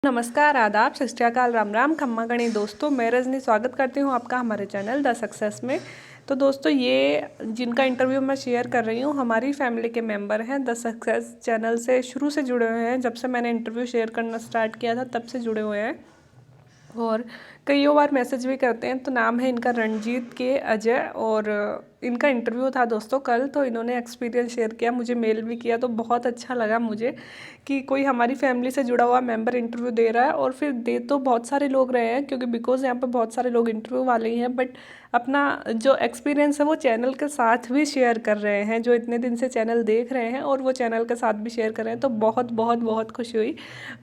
नमस्कार, आदाब, सत श्री अकाल, राम राम, खम्मा गणी दोस्तों। मैं रजनी स्वागत करती हूँ आपका हमारे चैनल द सक्सेस में। तो दोस्तों, ये जिनका इंटरव्यू मैं शेयर कर रही हूँ हमारी फैमिली के मेंबर हैं, द सक्सेस चैनल से शुरू से जुड़े हुए हैं। जब से मैंने इंटरव्यू शेयर करना स्टार्ट किया था तब से जुड़े हुए हैं और कईयों बार मैसेज भी करते हैं। तो नाम है इनका रणजीत के अजय और इनका इंटरव्यू था दोस्तों कल। तो इन्होंने एक्सपीरियंस शेयर किया, मुझे मेल भी किया। तो बहुत अच्छा लगा मुझे कि कोई हमारी फैमिली से जुड़ा हुआ मेंबर इंटरव्यू दे रहा है। और फिर दे तो बहुत सारे लोग रहे हैं, क्योंकि बिकॉज यहाँ पे बहुत सारे लोग इंटरव्यू वाले ही हैं, बट अपना जो एक्सपीरियंस है वो चैनल के साथ भी शेयर कर रहे हैं। जो इतने दिन से चैनल देख रहे हैं और वो चैनल के साथ भी शेयर कर रहे हैं, तो बहुत बहुत बहुत खुशी हुई।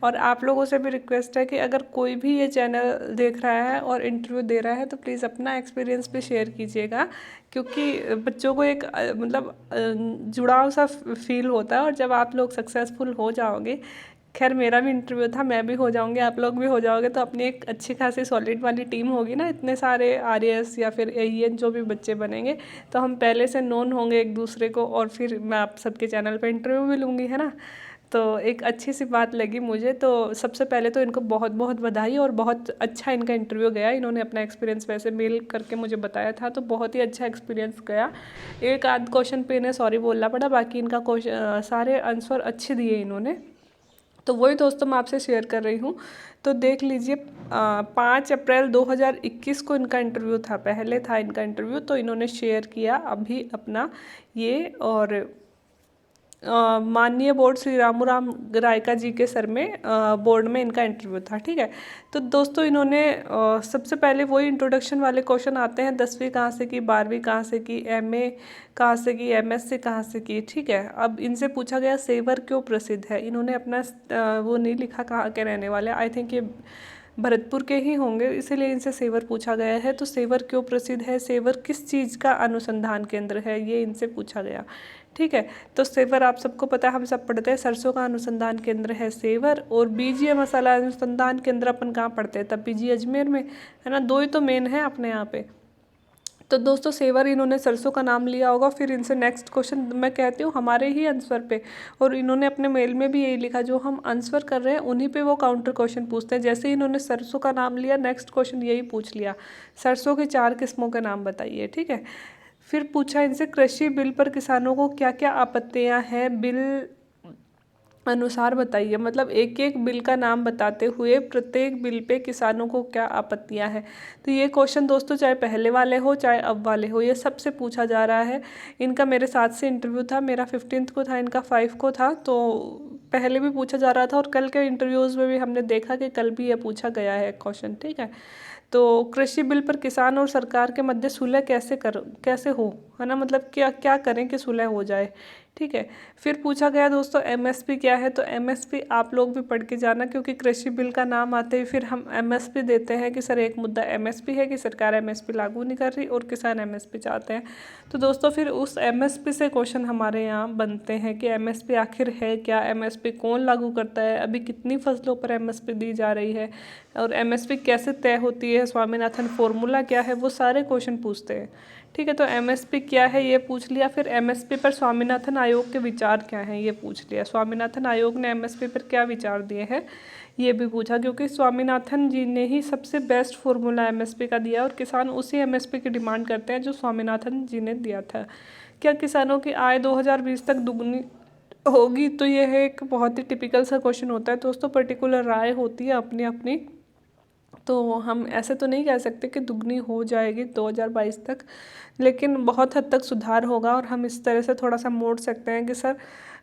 और आप लोगों से भी रिक्वेस्ट है कि अगर कोई भी ये चैनल देख रहा है और इंटरव्यू दे रहा है तो प्लीज़ अपना एक्सपीरियंस भी शेयर कीजिएगा, क्योंकि बच्चों को एक जुड़ाव सा फील होता है। और जब आप लोग सक्सेसफुल हो जाओगे, खैर मेरा भी इंटरव्यू था, मैं भी हो जाऊंगी, आप लोग भी हो जाओगे, तो अपनी एक अच्छी खासी सॉलिड वाली टीम होगी ना। इतने सारे आरएएस या फिर एईएन जो भी बच्चे बनेंगे, तो हम पहले से नोन होंगे एक दूसरे को। और फिर मैं आप सबके चैनल पे इंटरव्यू भी लूँगी, है ना। तो एक अच्छी सी बात लगी मुझे। तो सबसे पहले तो इनको बहुत बहुत बधाई, और बहुत अच्छा इनका इंटरव्यू गया। इन्होंने अपना एक्सपीरियंस वैसे मेल करके मुझे बताया था, तो बहुत ही अच्छा एक्सपीरियंस गया। एक आध क्वेश्चन पे इन्हें सॉरी बोलना पड़ा, बाकी इनका क्वेश्चन सारे आंसर अच्छे दिए इन्होंने। तो वही दोस्तों मैं आपसे शेयर कर रही हूँ। तो देख लीजिए, 5 अप्रैल 2021 को इनका इंटरव्यू था, पहले था इनका इंटरव्यू। तो इन्होंने शेयर किया अभी अपना ये। और माननीय बोर्ड श्री रामूराम रायका जी के सर में बोर्ड में इनका इंटरव्यू था, ठीक है। तो दोस्तों इन्होंने सबसे पहले वही इंट्रोडक्शन वाले क्वेश्चन आते हैं, 10वीं कहाँ से की, 12वीं कहाँ से की, एमए कहाँ से की, एमएससी कहाँ से की, ठीक है। अब इनसे पूछा गया सेवर क्यों प्रसिद्ध है। इन्होंने अपना वो नहीं लिखा कहाँ के रहने वाले, आई थिंक ये भरतपुर के ही होंगे, इसीलिए इनसे सेवर पूछा गया है। तो सेवर क्यों प्रसिद्ध है, सेवर किस चीज़ का अनुसंधान केंद्र है, ये इनसे पूछा गया, ठीक है। तो सेवर आप सबको पता है, हम सब पढ़ते हैं, सरसों का अनुसंधान केंद्र है सेवर। और बीजीय मसाला अनुसंधान केंद्र अपन कहाँ पढ़ते हैं, तब बीजी अजमेर में, है ना। दो ही तो मेन है अपने यहाँ पे। तो दोस्तों सेवर इन्होंने सरसों का नाम लिया होगा। फिर इनसे नेक्स्ट क्वेश्चन मैं कहती हूँ हमारे ही आंसर पे, और इन्होंने अपने मेल में भी यही लिखा, जो हम आंसर कर रहे हैं उन्हीं पे वो काउंटर क्वेश्चन पूछते हैं। जैसे ही इन्होंने सरसों का नाम लिया, नेक्स्ट क्वेश्चन यही पूछ लिया, सरसों की 4 किस्मों के नाम बताइए, ठीक है। फिर पूछा इनसे कृषि बिल पर किसानों को क्या क्या आपत्तियां हैं, बिल अनुसार बताइए। मतलब एक एक बिल का नाम बताते हुए प्रत्येक बिल पे किसानों को क्या आपत्तियां हैं। तो ये क्वेश्चन दोस्तों चाहे पहले वाले हो चाहे अब वाले हो, ये सबसे पूछा जा रहा है। इनका मेरे साथ से इंटरव्यू था, मेरा 15 को था, इनका 5 को था। तो पहले भी पूछा जा रहा था, और कल के इंटरव्यूज़ में भी हमने देखा कि कल भी ये पूछा गया है क्वेश्चन, ठीक है। तो कृषि बिल पर किसान और सरकार के मध्य सुलह कैसे हो, है ना। मतलब क्या क्या करें कि सुलह हो जाए, ठीक है। फिर पूछा गया दोस्तों एमएसपी क्या है। तो एमएसपी आप लोग भी पढ़ के जाना, क्योंकि कृषि बिल का नाम आते ही फिर हम एमएसपी देते हैं कि सर एक मुद्दा एमएसपी है कि सरकार एमएसपी लागू नहीं कर रही और किसान एमएसपी चाहते हैं। तो दोस्तों फिर उस एमएसपी से क्वेश्चन हमारे यहाँ बनते हैं कि एमएसपी आखिर है क्या, एमएसपी कौन लागू करता है, अभी कितनी फसलों पर एमएसपी दी जा रही है, और एमएसपी कैसे तय होती है, स्वामीनाथन फॉर्मूला क्या है, वो सारे क्वेश्चन पूछते हैं, ठीक है। तो एमएसपी क्या है ये पूछ लिया। फिर एमएसपी पर स्वामीनाथन आयोग के विचार क्या हैं ये पूछ लिया। स्वामीनाथन आयोग ने एमएसपी पर क्या विचार दिए हैं ये भी पूछा, क्योंकि स्वामीनाथन जी ने ही सबसे बेस्ट फॉर्मूला एमएसपी का दिया, और किसान उसी एमएसपी की डिमांड करते हैं जो स्वामीनाथन जी ने दिया था। क्या किसानों की आय 2020 तक दुगनी होगी। तो यह है एक बहुत ही टिपिकल सा क्वेश्चन होता है दोस्तों, पर्टिकुलर राय होती है अपनी अपनी। तो हम ऐसे तो नहीं कह सकते कि दुगनी हो जाएगी 2022 तक, लेकिन बहुत हद तक सुधार होगा। और हम इस तरह से थोड़ा सा मोड़ सकते हैं कि सर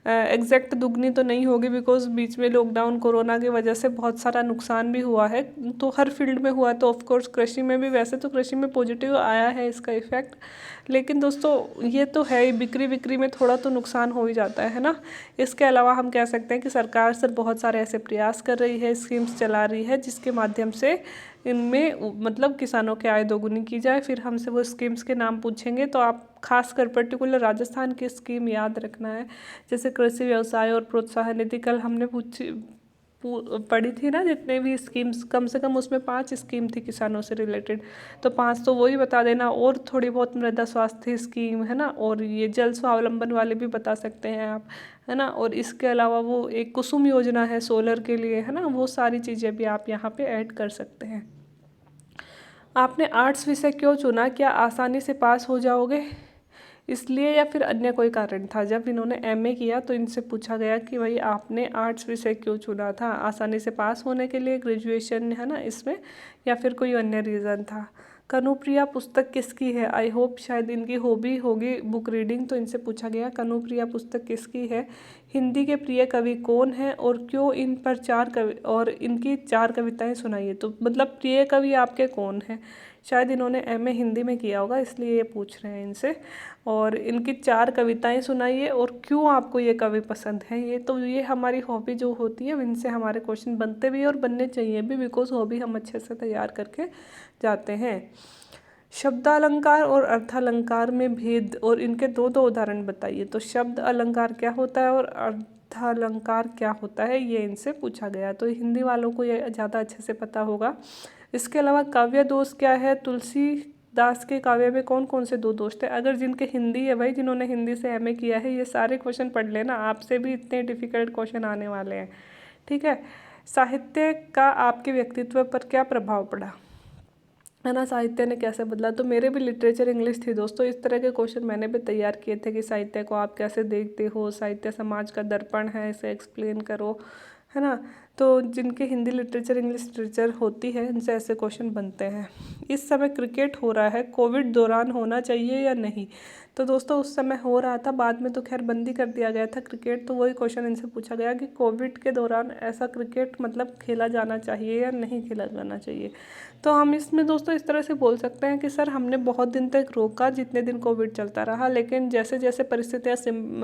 एग्जैक्ट दुगनी तो नहीं होगी, बिकॉज बीच में लॉकडाउन कोरोना की वजह से बहुत सारा नुकसान भी हुआ है। तो हर फील्ड में हुआ है, तो ऑफकोर्स कृषि में भी, वैसे तो कृषि में पॉजिटिव आया है इसका इफेक्ट, लेकिन दोस्तों ये तो है ही, बिक्री में थोड़ा तो नुकसान हो ही जाता है ना। इसके अलावा हम कह सकते हैं कि सरकार सर बहुत सारे ऐसे प्रयास कर रही है, स्कीम्स चला रही है, जिसके माध्यम से इनमें मतलब किसानों की आय दोगुनी की जाए। फिर हमसे वो स्कीम्स के नाम पूछेंगे, तो आप खासकर पर्टिकुलर राजस्थान की स्कीम याद रखना है, जैसे कृषि व्यवसाय और प्रोत्साहन निधि। कल हमने पढ़ी थी ना, जितने भी स्कीम्स, कम से कम उसमें 5 स्कीम थी किसानों से रिलेटेड, तो 5 तो वही बता देना। और थोड़ी बहुत मृदा स्वास्थ्य स्कीम है ना, और ये जल स्वावलंबन वाले भी बता सकते हैं आप, है ना। और इसके अलावा वो एक कुसुम योजना है सोलर के लिए, है ना, वो सारी चीज़ें भी आप यहाँ पे ऐड कर सकते हैं। आपने आर्ट्स विषय क्यों चुना, क्या आसानी से पास हो जाओगे इसलिए या फिर अन्य कोई कारण था। जब इन्होंने एमए किया तो इनसे पूछा गया कि भाई आपने आर्ट्स विषय क्यों चुना था, आसानी से पास होने के लिए, ग्रेजुएशन है ना इसमें, या फिर कोई अन्य रीज़न था। कनुप्रिया पुस्तक किसकी है, आई होप शायद इनकी हॉबी होगी बुक रीडिंग, तो इनसे पूछा गया कनुप्रिया पुस्तक किसकी है। हिंदी के प्रिय कवि कौन है और क्यों, इन पर 4 कवि और इनकी 4 कविताएं सुनाइए। तो मतलब प्रिय कवि आपके कौन है, शायद इन्होंने एमए हिंदी में किया होगा इसलिए ये पूछ रहे हैं इनसे। और इनकी 4 कविताएं सुनाइए और क्यों आपको ये कवि पसंद है। ये हमारी हॉबी जो होती है इनसे हमारे क्वेश्चन बनते भी और बनने चाहिए भी, बिकॉज हॉबी हम अच्छे से तैयार करके जाते हैं। शब्दालंकार और अर्थालंकार में भेद और इनके दो उदाहरण बताइए। तो शब्द अलंकार क्या होता है और अर्थालंकार क्या होता है, ये इनसे पूछा गया। तो हिंदी वालों को ये ज़्यादा अच्छे से पता होगा। इसके अलावा काव्य दोष क्या है, तुलसीदास के काव्य में कौन कौन से 2 दोष थे। अगर जिनके हिंदी है भाई, जिन्होंने हिंदी से एमए किया है, ये सारे क्वेश्चन पढ़ लेना, आपसे भी इतने डिफिकल्ट क्वेश्चन आने वाले हैं, ठीक है। साहित्य का आपके व्यक्तित्व पर क्या प्रभाव पड़ा, है ना, साहित्य ने कैसे बदला। तो मेरे भी लिटरेचर इंग्लिश थी दोस्तों, इस तरह के क्वेश्चन मैंने भी तैयार किए थे कि साहित्य को आप कैसे देखते हो, साहित्य समाज का दर्पण है, इसे एक्सप्लेन करो, है ना। तो जिनके हिंदी लिटरेचर इंग्लिश लिटरेचर होती है इनसे ऐसे क्वेश्चन बनते हैं। इस समय क्रिकेट हो रहा है, कोविड दौरान होना चाहिए या नहीं। तो दोस्तों उस समय हो रहा था, बाद में तो खैर बंदी कर दिया गया था क्रिकेट। तो वही क्वेश्चन इनसे पूछा गया कि कोविड के दौरान ऐसा क्रिकेट मतलब खेला जाना चाहिए या नहीं खेला जाना चाहिए। तो हम इसमें दोस्तों इस तरह से बोल सकते हैं कि सर हमने बहुत दिन तक रोका जितने दिन कोविड चलता रहा, लेकिन जैसे जैसे परिस्थितियाँ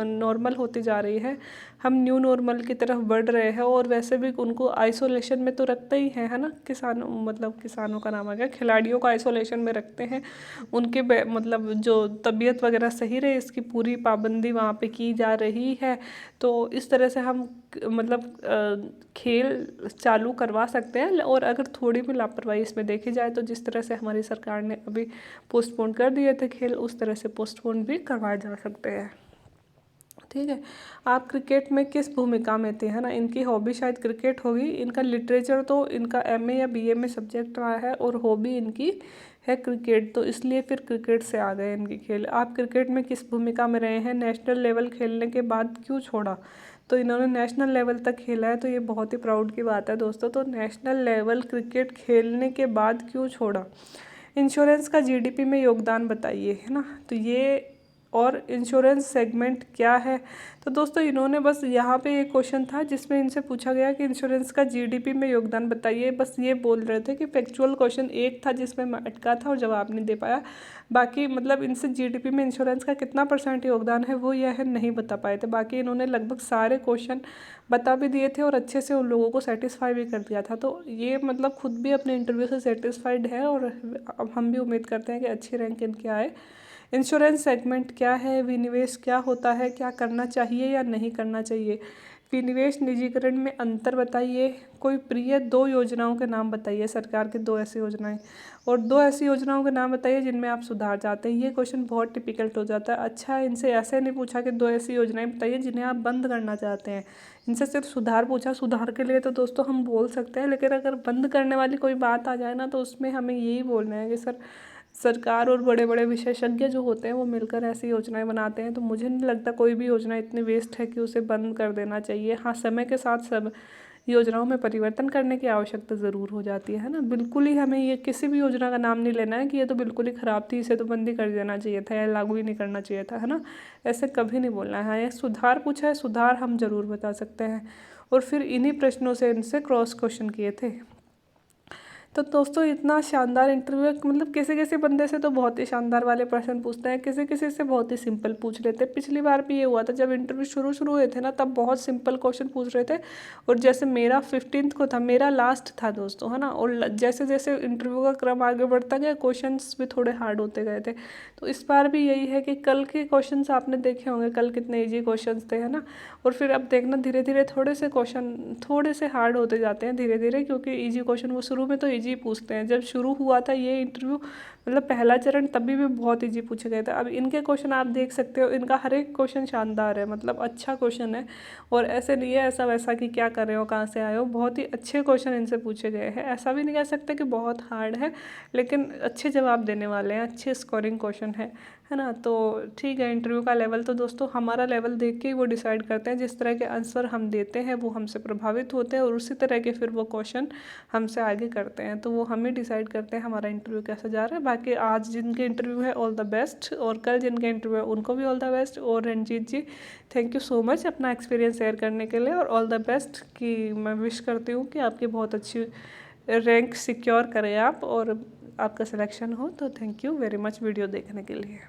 नॉर्मल होती जा रही है, हम न्यू नॉर्मल की तरफ बढ़ रहे हैं। और वैसे भी उनको आइसोलेशन में तो रखते ही है ना, किसानों का नाम आ गया, खिलाड़ियों को आइसोलेशन में रखते हैं। उनके मतलब जो तबीयत वगैरह सही रहे, इसकी पूरी पाबंदी वहाँ पे की जा रही है। तो इस तरह से हम मतलब खेल चालू करवा सकते हैं। और अगर थोड़ी भी लापरवाही इसमें देखी जाए तो जिस तरह से हमारी सरकार ने अभी पोस्टपोन कर दिए थे खेल, उस तरह से पोस्टपोन भी करवाए जा सकते हैं, ठीक है। आप क्रिकेट में किस भूमिका में थे, है ना। इनकी हॉबी शायद क्रिकेट होगी। इनका लिटरेचर तो इनका एमए या बीए में सब्जेक्ट रहा है और हॉबी इनकी है क्रिकेट, तो इसलिए फिर क्रिकेट से आ गए इनकी खेल। आप क्रिकेट में किस भूमिका में रहे हैं, नेशनल लेवल खेलने के बाद क्यों छोड़ा। तो इन्होंने नेशनल लेवल तक खेला है, तो ये बहुत ही प्राउड की बात है दोस्तों। तो नेशनल लेवल क्रिकेट खेलने के बाद क्यों छोड़ा। इंश्योरेंस का जीडीपी में योगदान बताइए, है ना। तो ये और इंश्योरेंस सेगमेंट क्या है। तो दोस्तों इन्होंने बस यहाँ पे एक क्वेश्चन था जिसमें इनसे पूछा गया कि इंश्योरेंस का जीडीपी में योगदान बताइए, बस ये बोल रहे थे कि फैक्चुअल क्वेश्चन एक था जिसमें मैं अटका था और जवाब नहीं दे पाया। बाकी मतलब इनसे जीडीपी में इंश्योरेंस का कितना % योगदान है वो यह नहीं बता पाए थे। बाकी इन्होंने लगभग सारे क्वेश्चन बता भी दिए थे और अच्छे से उन लोगों को सेटिस्फाई भी कर दिया था। तो ये मतलब खुद भी अपने इंटरव्यू से सेटिस्फाइड है और अब हम भी उम्मीद करते हैं कि अच्छी रैंक इनके आए। इंश्योरेंस सेगमेंट क्या है, विनिवेश क्या होता है, क्या करना चाहिए या नहीं करना चाहिए। विनिवेश निजीकरण में अंतर बताइए। कोई प्रिय 2 योजनाओं के नाम बताइए, सरकार की 2 ऐसी योजनाएं, और 2 ऐसी योजनाओं के नाम बताइए जिनमें आप सुधार चाहते हैं। ये क्वेश्चन बहुत टिपिकल्ट हो जाता है। अच्छा है, इनसे ऐसे नहीं पूछा कि 2 ऐसी योजनाएं बताइए जिन्हें आप बंद करना चाहते हैं। इनसे सिर्फ सुधार पूछा। सुधार के लिए तो दोस्तों हम बोल सकते हैं, लेकिन अगर बंद करने वाली कोई बात आ जाए ना तो उसमें हमें यही बोलना है कि सर सरकार और बड़े बड़े विशेषज्ञ जो होते हैं वो मिलकर ऐसी योजनाएं बनाते हैं। तो मुझे नहीं लगता कोई भी योजना इतनी वेस्ट है कि उसे बंद कर देना चाहिए। हाँ, समय के साथ सब योजनाओं में परिवर्तन करने की आवश्यकता ज़रूर हो जाती है ना। बिल्कुल ही हमें ये किसी भी योजना का नाम नहीं लेना है कि ये तो बिल्कुल ही ख़राब थी, इसे तो बंद ही कर देना चाहिए था या लागू ही नहीं करना चाहिए था, है ना। ऐसे कभी नहीं बोलना है। हाँ, ये सुधार पूछा है, सुधार हम ज़रूर बता सकते हैं। और फिर इन्हीं प्रश्नों से इनसे क्रॉस क्वेश्चन किए थे। तो दोस्तों इतना शानदार इंटरव्यू, मतलब किसी किसी बंदे से तो बहुत ही शानदार वाले प्रश्न पूछते हैं, किसी किसी से बहुत ही सिंपल पूछ लेते हैं। पिछली बार भी ये हुआ था जब इंटरव्यू शुरू हुए थे ना, तब बहुत सिंपल क्वेश्चन पूछ रहे थे। और जैसे मेरा 15th को था, मेरा लास्ट था दोस्तों, है ना। और जैसे जैसे इंटरव्यू का क्रम आगे बढ़ता गया क्वेश्चन भी थोड़े हार्ड होते गए थे। तो इस बार भी यही है कि कल के क्वेश्चन आपने देखे होंगे, कल कितने ईजी क्वेश्चन थे, है ना। और फिर अब देखना धीरे धीरे थोड़े से क्वेश्चन थोड़े से हार्ड होते जाते हैं धीरे धीरे, क्योंकि ईजी क्वेश्चन वो शुरू में तो ईजी इजी पूछते हैं। जब शुरू हुआ था ये इंटरव्यू, मतलब पहला चरण, तभी भी बहुत इजी पूछे गए थे। अब इनके क्वेश्चन आप देख सकते हो, इनका हर एक क्वेश्चन शानदार है, मतलब अच्छा क्वेश्चन है। और ऐसे नहीं है ऐसा वैसा कि क्या कर रहे हो, कहाँ से आए हो, बहुत ही अच्छे क्वेश्चन इनसे पूछे गए हैं। ऐसा भी नहीं कह सकते कि बहुत हार्ड है, लेकिन अच्छे जवाब देने वाले हैं, अच्छे स्कोरिंग क्वेश्चन है ना। तो ठीक है, इंटरव्यू का लेवल तो दोस्तों हमारा लेवल देख के ही वो डिसाइड करते हैं। जिस तरह के आंसर हम देते हैं वो हमसे प्रभावित होते हैं, और उसी तरह के फिर वो क्वेश्चन हमसे आगे करते हैं। तो वो हम ही डिसाइड करते हैं हमारा इंटरव्यू कैसा जा रहा है। बाकी आज जिनके इंटरव्यू है ऑल द बेस्ट, और कल जिनके इंटरव्यू है उनको भी ऑल द बेस्ट। और रंजीत जी, थैंक यू सो मच अपना एक्सपीरियंस शेयर करने के लिए, और ऑल द बेस्ट। कि मैं विश करती हूँ कि आपकी बहुत अच्छी रैंक सिक्योर करें आप, और आपका सिलेक्शन हो। तो thank you very much video देखने के लिए।